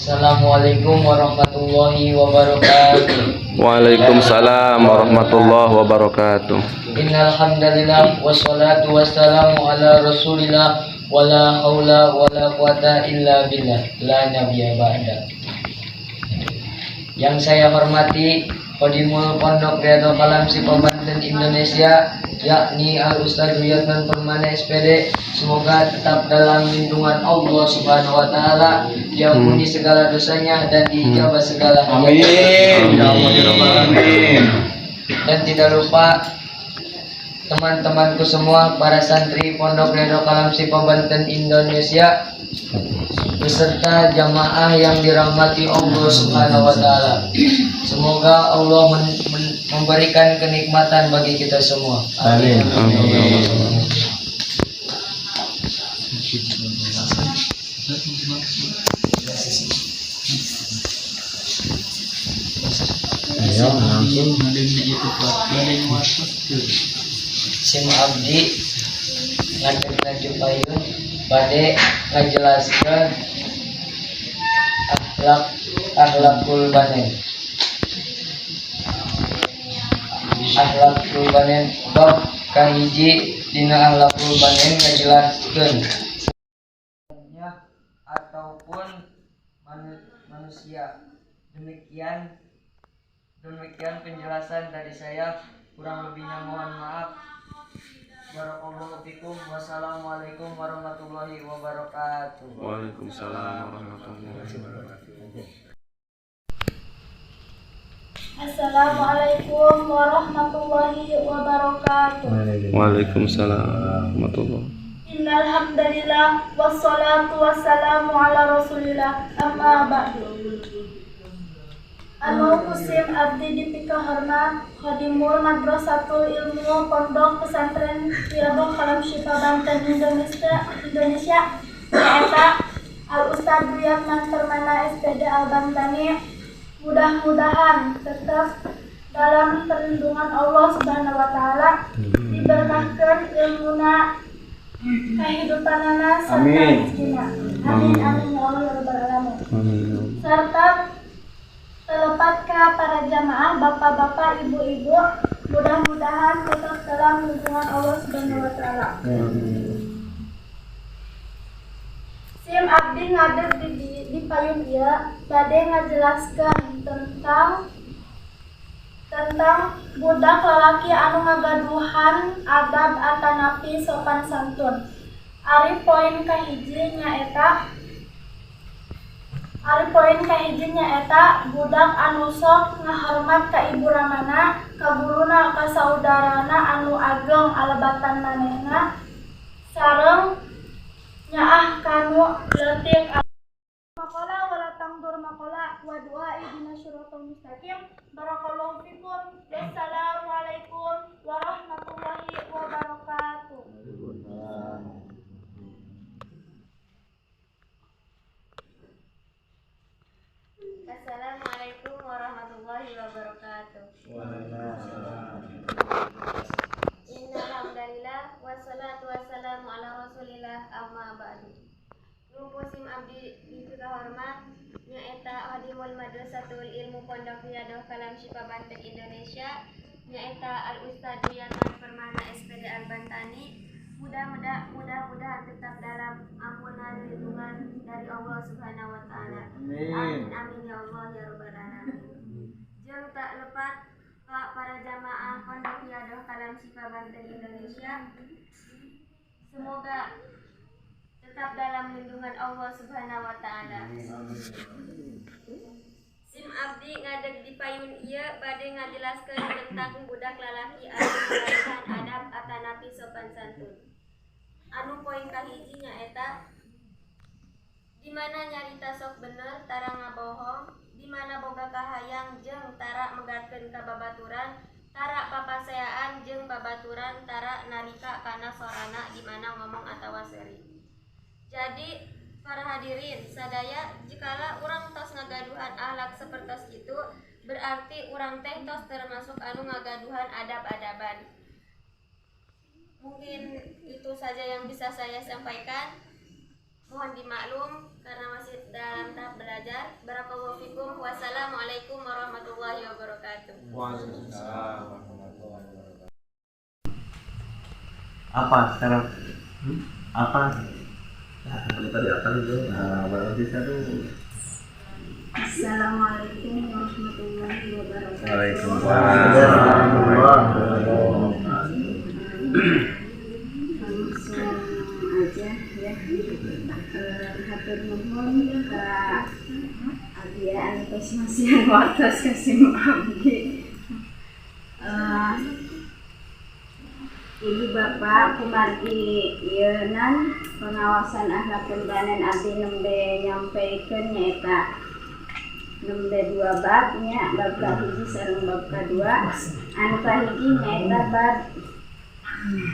Assalamualaikum warahmatullahi wabarakatuh. Waalaikumsalam warahmatullahi wabarakatuh. Innal hamdalillah wassalatu wassalamu ala Rasulillah wala haula wala quwata illa billah la nabiyya ba'da. Yang saya hormati Qadimul Pondok Riyadhul Kalam Syifa Banten Indonesia, yakni Al-Ustadz Riyadman Permana SPD, semoga tetap dalam lindungan Allah Subhanahu wa taala, diampuni segala dosanya dan diijabah segala hajatnya. Amin. Dan tidak lupa teman-temanku semua, para santri Pondok Riyadhul Kalam Syifa Banten Indonesia beserta jamaah yang dirahmati Allah Subhanahu wa taala. Semoga Allah memberikan kenikmatan bagi kita semua. Amin. Amin. Sim abdi ngadeg naju payun bade ngajelaskeun akhlakul banen. Akhlakul banen bab kahiji dina akhlakul banen ngajelaskeun ataupun manusia. Demikian penjelasan dari saya, kurang lebihnya mohon maaf. Barakallahu fikum. Wassalamualaikum warahmatullahi wabarakatuh. Waalaikumsalam warahmatullahi wabarakatuh. Assalamualaikum warahmatullahi wabarakatuh. Waalaikumsalam warahmatullahi. Innal hamdalillah wassalatu wassalamu ala Rasulillah amma ba'du. Anu kusim abdi dipika hormat Khadimul Madrasatul Ilmu Pondok Pesantren Riyadhul Kalam Syifa Banten Indonesia nyaeta Al-Ustadz Riyadman Permana SPD Al-Bantani. Mudah-mudahan tetap dalam perlindungan Allah Subhanahu wa taala, diberkahkan ilmuna, kehidupanana serta rezekina. Amin amin ya Allah ya rabbal alamin. Serta terlepas ke para jamaah, bapak-bapak, ibu-ibu, mudah-mudahan tetap dalam lindungan Allah Subhanahu wa taala. Sim abdi ngadeg di payun ieu bade ngajelaskeun tentang budak lalaki anu ngagaduhan adab atanapi sopan santun. Ari poin kahiji nyaeta budak anu sok ngahormat ka ibu ramana, ka guruna, ka saudarana anu ageng alebatan manehna, sareng nyaah kanu leutik makola wala tangdur makola wa du'a idina syiratal mustaqim. Barakallahu fikum. Wassalamualaikum warahmatullahi wabarakatuh. Assalamualaikum warahmatullahi wabarakatuh. Innal hamdalillah wassalatu wassalamu ala Rasulillah amma ba'du. Nupusim abdi dipika hormat nyaeta Khadimul Madrasatul Ilmu Pondok Riyadhul Kalam Syifa Banten Indonesia, nyaeta Al-Ustadz Riyadman Permana SPD Al-Bantani. Mudah-mudahan tetap dalam ampunan lindungan dari Allah Subhanahu wa taala. Amin amin ya Allah ya rabbal alamin. Jeung tak lepat para jamaah Pondok Riyadhul Kalam Syifa Banten Indonesia, semoga tetap dalam lindungan Allah Subhanahu wa taala. Sim abdi ngadeg di payun ieu bade ngajelaskeun tentang budak lalaki anu ngagaduhan adab atanapi sopan santun. Anu poin kahiji nyaeta di mana nyarita sok bener tara ngabohong, di mana boga kahayang jeung tara megatkeun ka babaturan, tara papaseaan jeung babaturan, tara narika kana sorana di mana ngomong atawa seuri. Jadi para hadirin sadaya, jikala urang tos ngagaduhan akhlak sapertos kitu, berarti urang teh tos termasuk anu ngagaduhan adab-adaban. Mungkin itu saja yang bisa saya sampaikan. Mohon dimaklum karena masih dalam tahap belajar. Barakallahu fikum. Wassalamualaikum warahmatullahi wabarakatuh. Apa sekarang? Apa? Tadi apa itu? Berarti satu. Assalamualaikum warahmatullahi wabarakatuh. Waalaikumsalam. Langsung aja ya. Hatur nuhun ka abian masih waktu kasih abdi. Ibu bapak kumargi ieun pengawasan akhlak pembanan abdi nembe nyampikeun nyaeta nembe 2 bab nya, bab kahiji sareng bab kadua. Anu kahiji nyaeta bab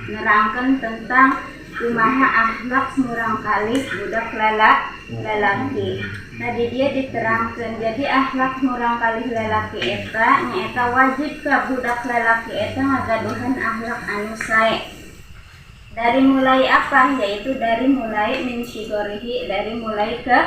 nerangkeun tentang kumaha akhlak murangkalih budak lalaki. Tadi dia diterangkan, jadi akhlak murangkalih lalaki eta nyaeta wajib ka budak lalaki eta ngagaduhan akhlak anu sae. Dari mulai apa? Yaitu dari mulai min syigorihi, dari mulai ke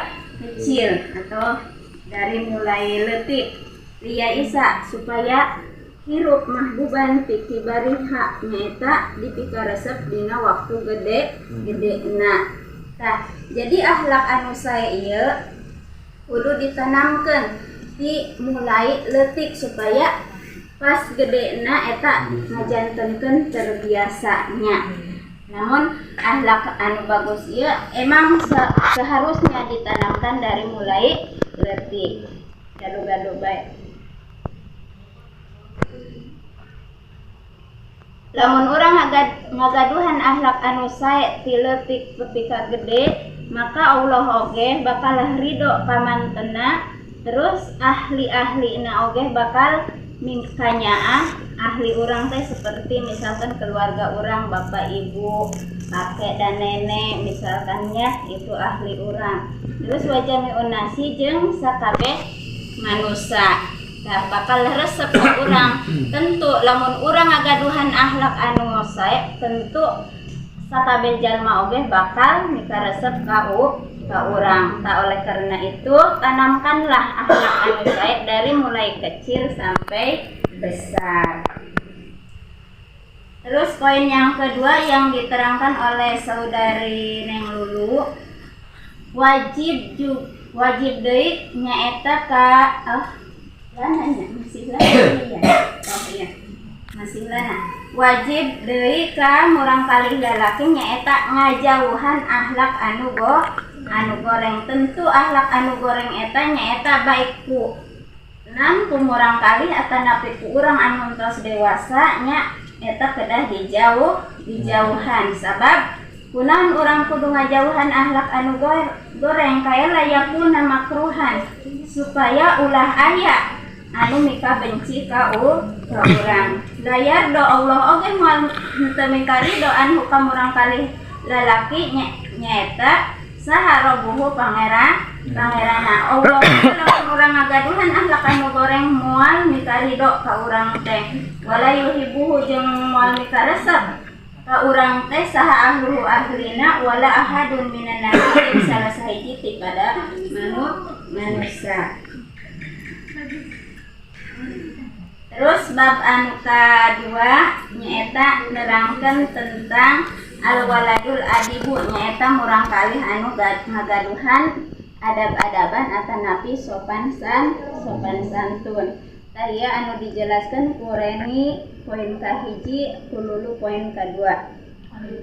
kecil atau dari mulai leutik. Lia isa supaya hirup mahbuban pikibari hak nyaeta dipikaresep dina waktu gede-gedena. Tah, jadi akhlak anu sae ieu kudu ditanamkeun di mulai leutik supaya pas gedena eta ngajantenkeun terbiasanya. Namun akhlak anu bagus ieu emang seharusnya ditanamkan dari mulai leutik. Gaduh-gaduh bae. Lamun urang ngagaduhan akhlak anu sae ti leutik tepi ka gede, maka Allah oge bakal ridho ka mantena, terus ahli-ahlina oge bakal mingkanyaah ahli urang teh seperti misalkan keluarga urang, bapak ibu, kakek dan nenek misalkannya itu ahli urang. Terus wajami unasi jeung sakabeh manusia. Nah, bakal resep ka urang. Tentu lamun urang ngagaduhan akhlak anu sae, tentu sakabeh jalma oge bakal mikaresep ka urang. Tak oleh karena itu tanamkanlah akhlak anu sae dari mulai kecil sampai besar. Terus poin yang kedua yang diterangkan oleh saudari Neng Lulu, wajib deui nyaeta ka masih lana. Wajib deui ka murangkalih lalaki nyaeta ngajauhan akhlak anu goreng. Tentu akhlak anu goreng eta nyaeta baik ku ku murangkalih atanapi ku urang anu tos dewasa nya eta kedah dijauhan. Sabab kunaon urang kudu ngajauhan akhlak anu goreng kaya layakuna makruhan supaya ulah aya anu mika benci ka urang. Layar do Allah oge moal henteu mika ridoan hukam murangkalih lalaki nyaeta saharobuhu pangerana Allah. Lamun urang ngagaduhan akhlak anu goreng moal mika ridho ka urang teh, wala yuhibuhu jeung moal mika resep ka urang teh saha ahluhu ahlina wala ahadun minan nasi salah sahiji ti pada manusia. Terus bab anu kadua nyaeta nerangkeun tentang al-waladul adibu nyaeta murangkalih anu ngagaduhan adab-adaban atanapi sopan santun. Taya anu dijelaskan kureni poin kahiji kululu poin kadua.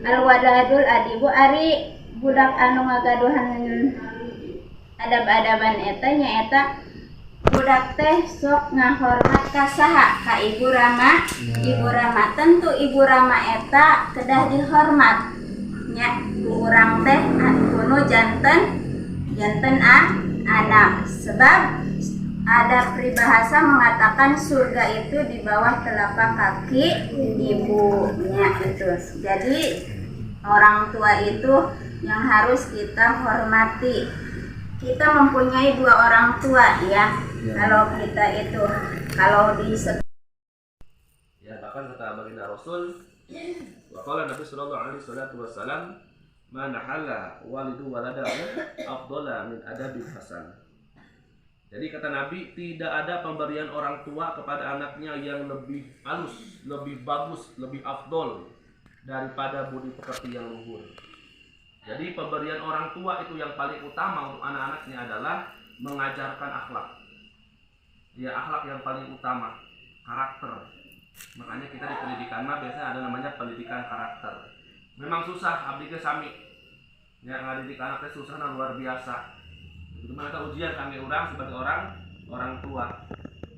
Al-waladul adibu ari budak anu ngagaduhan adab-adaban eta nyaeta budak teh sok ngahormat ka saha? Ka ibu rama. Ibu rama tentu ibu rama eta kedah dihormat nya ku urang teh kuno janten anak. Sebab ada peribahasa mengatakan surga itu di bawah telapak kaki ibunya itu. Jadi orang tua itu yang harus kita hormati. Kita mempunyai 2 orang tua ya. Kalau kita itu Ya, bahkan kata baginda Rasul, waqala Nabi sallallahu alaihi wasallam, manahala walidu waladahu afdala min adabil hasan. Jadi kata Nabi, tidak ada pemberian orang tua kepada anaknya yang lebih halus, lebih bagus, lebih afdol daripada budi pekerti yang luhur. Jadi pemberian orang tua itu yang paling utama untuk anak-anaknya adalah mengajarkan akhlak. Ya, akhlak yang paling utama, karakter. Makanya kita di pendidikan mah biasanya ada namanya pendidikan karakter. Memang susah, abdi ge sami. Ya, ngadidik anaknya susah nah luar biasa. Itu mereka ujian kami orang sebagai orang tua.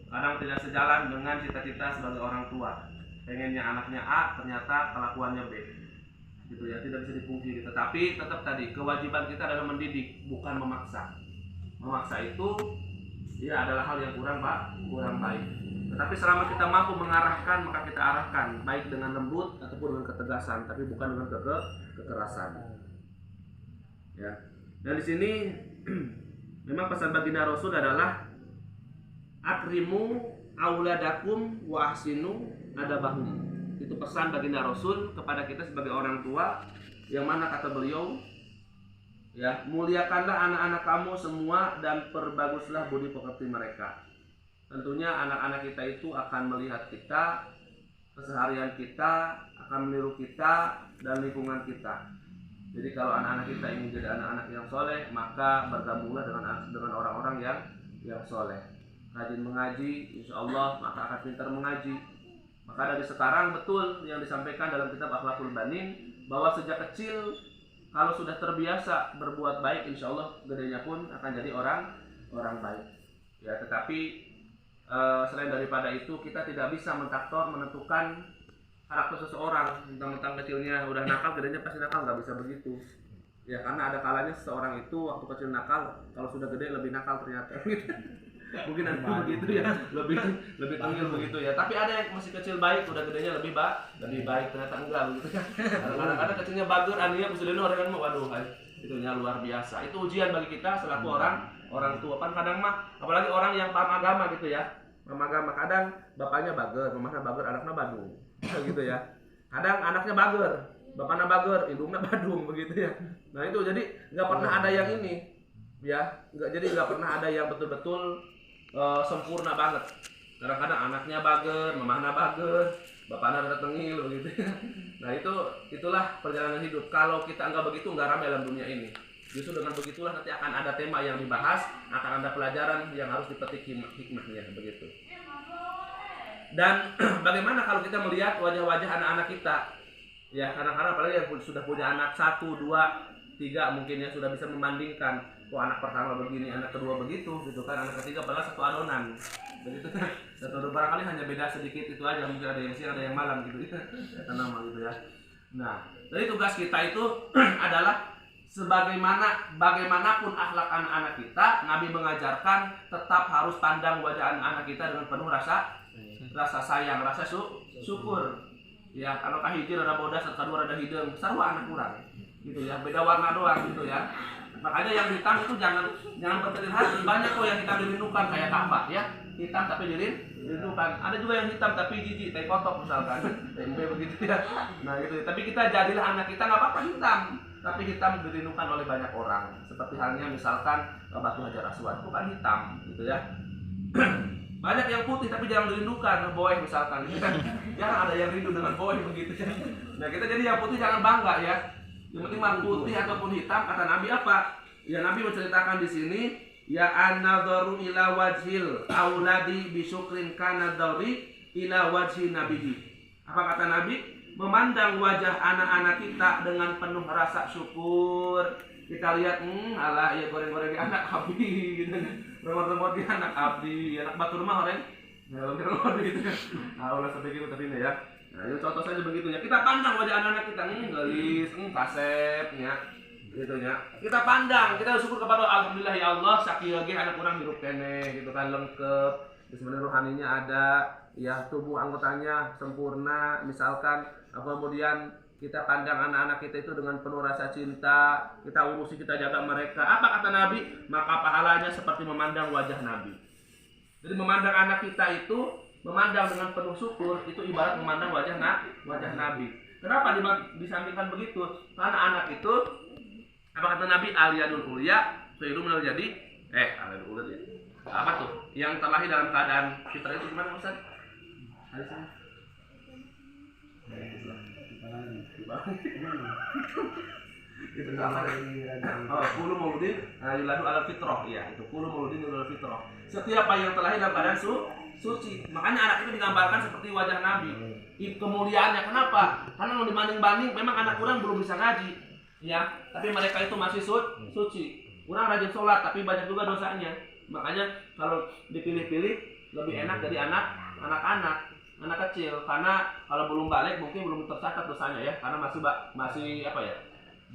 Kadang tidak sejalan dengan cita-cita sebagai orang tua. Pengennya anaknya A, ternyata kelakuannya B. Gitu ya, tidak bisa dipungkiri. Tetapi tetap tadi kewajiban kita adalah mendidik, bukan memaksa. Memaksa itu ya adalah hal yang kurang baik. Tetapi selama kita mampu mengarahkan, maka kita arahkan, baik dengan lembut ataupun dengan ketegasan, tapi bukan dengan kekerasan. Ya. Dan di sini memang pesan baginda Rasul adalah akrimu auladakum wa ahsinu adabahum. Itu pesan baginda Rasul kepada kita sebagai orang tua, yang mana kata beliau, ya, muliakanlah anak-anak kamu semua dan perbaguslah budi pekerti mereka. Tentunya anak-anak kita itu akan melihat kita, keseharian kita, akan meniru kita dan lingkungan kita. Jadi kalau anak-anak kita ingin jadi anak-anak yang soleh, maka bergabunglah dengan orang-orang yang soleh. Rajin mengaji, insya Allah maka akan pintar mengaji. Maka dari sekarang betul yang disampaikan dalam kitab Akhlakul Banin, bahwa sejak kecil kalau sudah terbiasa berbuat baik, insya Allah gedenya pun akan jadi orang baik. Ya, tetapi selain daripada itu kita tidak bisa menentukan karakter seseorang. Tentang kecilnya udah nakal, gedenya pasti nakal, nggak bisa begitu. Ya, karena ada kalanya seseorang itu waktu kecil nakal, kalau sudah gede lebih nakal ternyata. Mungkin nanti begitu ya, lebih tengil begitu ya. Tapi ada yang masih kecil baik, udah gedenya lebih baik, ternyata enggak begitu ya. Kadang-kadang kecilnya bagus, aninya presiden orang mau, waduh, itunya luar biasa. Itu ujian bagi kita selaku orang tua. Kan kadang mah, apalagi orang yang paham agama gitu ya, paham agama, kadang bapaknya bager, mamahnya bager, anaknya badung, gitu ya. Kadang anaknya bager, bapaknya bager, indungnya badung, begitu ya. Nah itu jadi nggak pernah ada yang ini, ya, nggak pernah ada yang betul-betul sempurna banget. Kadang-kadang anaknya bager, mamahnya bager, bapaknya rada tengil begitu. Nah itulah perjalanan hidup. Kalau kita nggak begitu, nggak ramai dalam dunia ini. Justru dengan begitulah nanti akan ada tema yang dibahas, akan ada pelajaran yang harus dipetik hikmahnya begitu. Dan bagaimana kalau kita melihat wajah-wajah anak-anak kita? Ya, kadang-kadang apalagi yang sudah punya anak 1, 2, 3 mungkin ya, sudah bisa membandingkan, anak pertama begini, anak kedua begitu, gitu kan, anak ketiga padahal satu adonan, begitu kan. Dan barangkali hanya beda sedikit itu aja, mungkin ada yang siang, ada yang malam gitu, kata nama gitu ya. Nah, jadi tugas kita itu adalah bagaimanapun akhlak anak-anak kita, Nabi mengajarkan tetap harus pandang wajah anak-anak kita dengan penuh rasa sayang, rasa syukur. Ya, kalau kahiji rada bodas, kedua rada hidung, sarua anak kurang. Gitu ya, beda warna doang gitu ya. Makanya yang hitam itu jangan berkecil hati. Banyak kok yang hitam dirindukan kayak Ka'bah ya, hitam tapi dirindukan. Ada juga yang hitam tapi jijik, kayak kotok misalkan, tempe begitu ya. Nah gitu. Tapi kita jadilah anak kita nggak apa-apa hitam, tapi hitam dirindukan oleh banyak orang. Seperti halnya misalkan Batu Hajar Aswad, bukan hitam gitu ya. Banyak yang putih tapi jarang dirindukan, boy misalkan. Jarang ada yang rindu dengan boy begitu ya. Nah kita jadi yang putih jangan bangga ya. Yang penting putih ataupun hitam, kata Nabi apa? Ya Nabi menceritakan di sini, ya an-nadharu ila wajhil auladi bisyukrin kana dari ila wajhi nabihi. Apa kata Nabi? Memandang wajah anak-anak kita dengan penuh rasa syukur. Kita lihat, alah ya goreng-goreng di anak abdi gitu. Remot-remot di anak abdi, anak batur mah orang. Ya remot gitu. Ah ulah sampai gitu tapi ini ya. Nah, itu contoh saja begitunya. Kita pandang wajah anak-anak kita, gelis, kasep, ya, gitu ya. Kita pandang, kita syukur kepada alhamdulillah ya Allah, sakieu ge anak urang hirup kene, gitu kan, lengkap. Sebenarnya rohaninya ada, ya, tubuh anggotanya sempurna, misalkan. Kemudian kita pandang anak-anak kita itu dengan penuh rasa cinta, kita urusi, kita jaga mereka. Apa kata Nabi? Maka pahalanya seperti memandang wajah Nabi. Jadi memandang anak kita itu, memandang dengan penuh syukur, itu ibarat memandang wajah Nabi. Kenapa disampaikan begitu? Karena anak itu Apa kata Nabi? Al-yadul ulya khairum minal jadi al-yadul ulya. Apa tuh? Yang terlahir dalam keadaan fitrah itu gimana Ustaz? Hadisnya? Itu apa? Kullu mauludin yuladu ala fitrah. Iya, itu kullu mauludin yuladu ala fitrah. Setiap bayi yang terlahir dalam keadaan suci. Makanya anak itu digambarkan seperti wajah Nabi. Kemuliaannya kenapa? Karena kalau dibanding-banding memang anak orang belum bisa ngaji. Ya, tapi mereka itu masih suci. Orang rajin sholat tapi banyak juga dosanya. Makanya kalau dipilih-pilih lebih enak dari anak kecil, karena kalau belum balik mungkin belum tercatat dosanya ya, karena masih apa ya,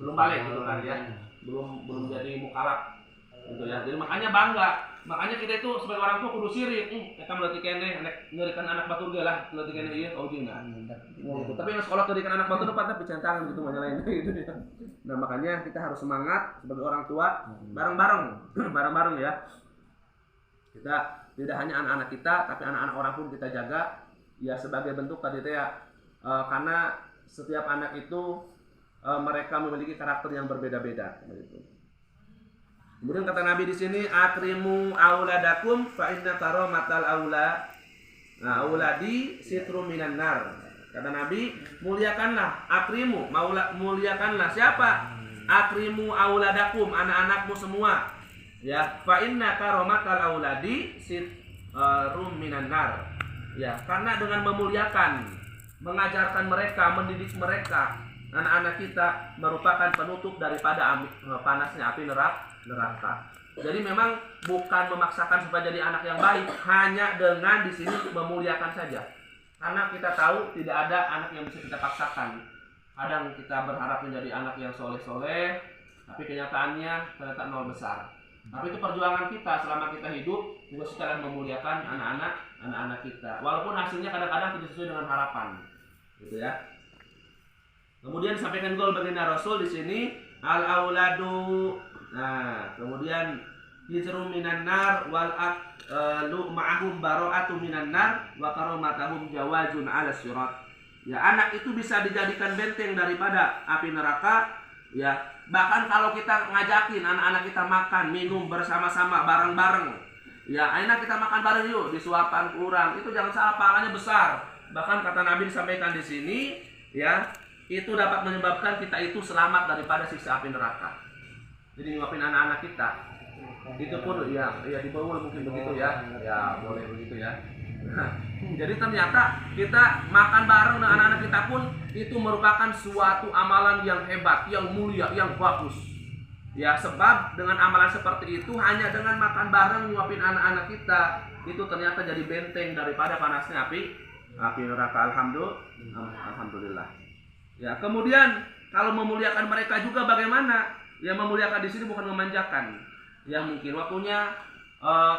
belum balik gitu kan ya, belum jadi mukalaf gitu ya. Jadi makanya bangga, makanya kita itu sebagai orang tua kudu sirik, kita melatih kene ngerikan anak batur ge lah, melatih kene ieu kau jeung gitu. Tapi yang sekolah ngerikan anak batur depan tapi cantangan gitu nyalain gitu ya. Nah makanya kita harus semangat sebagai orang tua bareng-bareng ya. Kita tidak hanya anak-anak kita, tapi anak-anak orang pun kita jaga ya sebagai bentuk tadi ya, karena setiap anak itu mereka memiliki karakter yang berbeda-beda. Kemudian kata Nabi di sini, akrimu auladakum fa inna karamatal auladi sitrum minan nar. Kata Nabi, muliakanlah, akrimu, muliakanlah siapa? Akrimu auladakum, anak-anakmu semua. Ya, fa inna karamatal auladi sitrum minan nar. Ya, karena dengan memuliakan, mengajarkan mereka, mendidik mereka, anak-anak kita merupakan penutup daripada panasnya api neraka. Jadi memang bukan memaksakan supaya jadi anak yang baik, hanya dengan di sini memuliakan saja. Karena kita tahu tidak ada anak yang bisa kita paksakan. Kadang kita berharap menjadi anak yang soleh-soleh, tapi kenyataannya ternyata nol besar. Tapi itu perjuangan kita selama kita hidup juga sekalian memuliakan anak-anak kita. Walaupun hasilnya kadang-kadang tidak sesuai dengan harapan, gitu ya. Kemudian disampaikan juga baginda Rasul di sini al-auladu. Nah, kemudian hijrum minan nar wal aqlu ma'ahum bara'atu minan nar wa karamatahum jawazun 'ala sirat. Ya, anak itu bisa dijadikan benteng daripada api neraka, ya. Bahkan kalau kita ngajakin anak-anak kita makan, minum bersama-sama bareng-bareng. Ya, akhirnya kita makan bareng yuk, disuapkan kurang. Itu jangan salah, pahalanya besar. Bahkan kata Nabi disampaikan di sini, ya, itu dapat menyebabkan kita itu selamat daripada siksa api neraka. Jadi nyuapin anak-anak kita. Itu pun ya di bawah mungkin begitu ya. Ya, boleh begitu ya. Nah, jadi ternyata kita makan bareng dengan anak-anak kita pun itu merupakan suatu amalan yang hebat, yang mulia, yang bagus. Ya, sebab dengan amalan seperti itu hanya dengan makan bareng nyuapin anak-anak kita itu ternyata jadi benteng daripada panasnya api neraka. Alhamdulillah. Ya, kemudian kalau memuliakan mereka juga bagaimana? Ya, memuliakan di sini bukan memanjakan. Ya, mungkin waktunya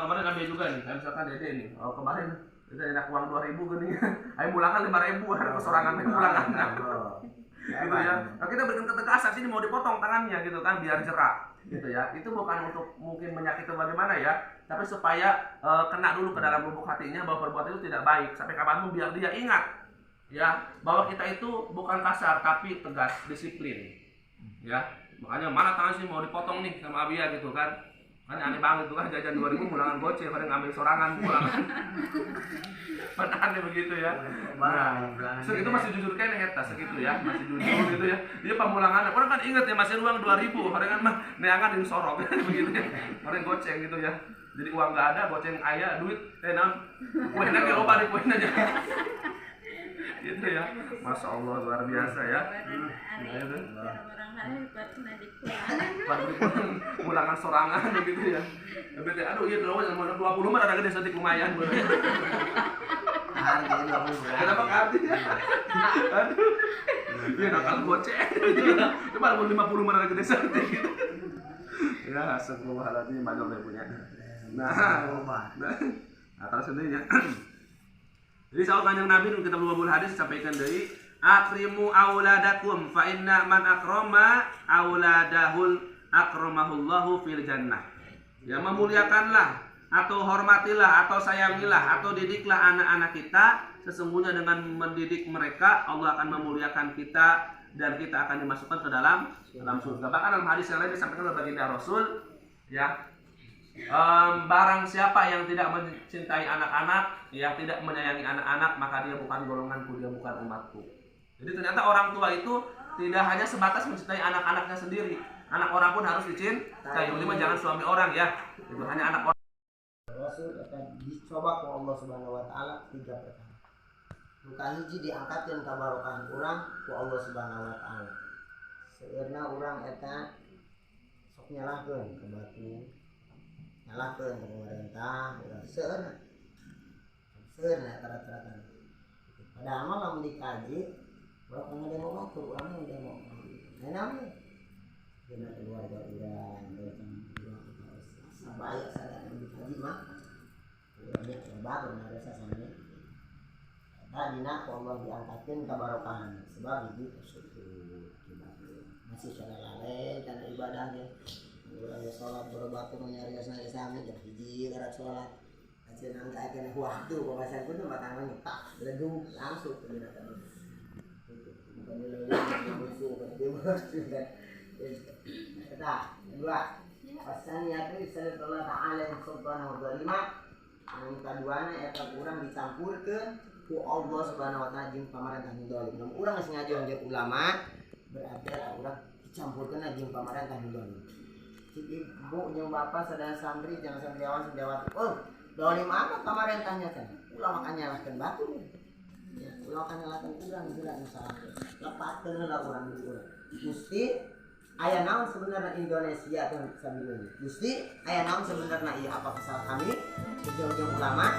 kemarin Nabi juga nih, misalkan Dede nih. Kemarin kita enak uang 2.000 gini. Ayo mulangan 5.000 harga sorangan mulangan. Gitu ya. Nah, kita berikan ketegasan sini mau dipotong tangannya gitu kan biar jerak gitu ya. Itu bukan untuk mungkin menyakiti bagaimana ya, tapi supaya kena dulu ke dalam lubuk hatinya bahwa perbuatan itu tidak baik. Sampai kapanpun biar dia ingat ya bahwa kita itu bukan kasar tapi tegas, disiplin. Ya. Makanya mana tangan sih mau dipotong nih sama Abia gitu kan. Kan aneh banget tuh kan jajan 2.000 mulangan goceng, kadang ngambil sorangan mulangan. Aneh begitu ya. Nah, segitu masih jujur kan eta segitu ya, masih jujur gitu ya. Dia pamulangan. Orang kan inget ya masih uang 2.000, orang kan mah neangan yang sorok begitu ya. Orang goceng gitu ya. Jadi uang enggak ada, goceng aya, duit naon. Kuehna ge loba di kuehna aja. Gitu ya. Masya Allah luar biasa ya. Mulangan sorangan gitu ya. Tapi aduh iya dulu 20 mah ada gede setik lumayan. Kenapa kartu ya? Aduh. Iya nakal goceng. Coba 50 mah ada gede setik gitu. Ya, astagfirullahaladzim banyak yang punya. Nah, kalau sendiri ya. Jadi sahabat Kanjeng Nabi kita berbabul hadis sampaikan dari akrimu auladakum fa inna man akrama auladahul akramahullahu fil jannah. Ya, memuliakanlah atau hormatilah atau sayangilah atau didiklah anak-anak kita, sesungguhnya dengan mendidik mereka Allah akan memuliakan kita dan kita akan dimasukkan ke dalam surga. Bahkan dalam hadis yang lain disampaikan oleh baginda Rasul, ya, barang siapa yang tidak mencintai anak-anak, yang tidak menyayangi anak-anak, maka dia bukan golonganku, dia bukan umatku. Jadi ternyata orang tua itu tidak hanya sebatas mencintai anak-anaknya sendiri, anak orang pun harus dicintai. Ini mah jangan suami orang ya, itu hanya anak orang. Rasul akan dicoba ku Allah Subhanahu wa taala 3 perkara. Muka hiji diangkatkeun ka barokah urang ku Allah Subhanahu wa taala. Seueurna urang eta sok nyalahkeun ka batu, nyalahkeun ka pemerintah, urang seueurna. Seueurna rata-rata. Padahal mah lamun dikaji, barokah demo batu, urang mah demo. Namanya dina keluarga urang, sabaya sadaya dikaji mah urangnya baru narasa samanya. Dina Allah diangkatkan kebarokahan sebab itu syukur masih sana lalai karena ibadahnya urang sholat berbatu menyariasna isami dan hiji karat sholat aja nang kayak waktu pembahasan itu batang nyetak ledung langsung ke dina tadi bukan leuweung musuh kan kita dua pasannya itu sallallahu ta'ala subhanahu wa ta'ala yang keduanya eta urang dicampurkeun ku Allah Subhanahu wa taala jeung pamarentah nu zalim. Namun urang geus ngajuan jeung ulama berarti urang dicampurkeun jeung pamarentah nu zalim. Cik ibu jeung bapak sadaya santri jeung santriawan santriawati. Oh, zalim apa pamarentahnya teh? Ulama kan nyalahkeun batu. Ya, ulama kan nyalahkeun urang geura nu salah. Lepatkeun heula urang di urang. Gusti aya naon sebenarnya Indonesia teh sabileunya. Gusti aya naon sebenarnya ieu apa kesalahan kami? Jeung ulama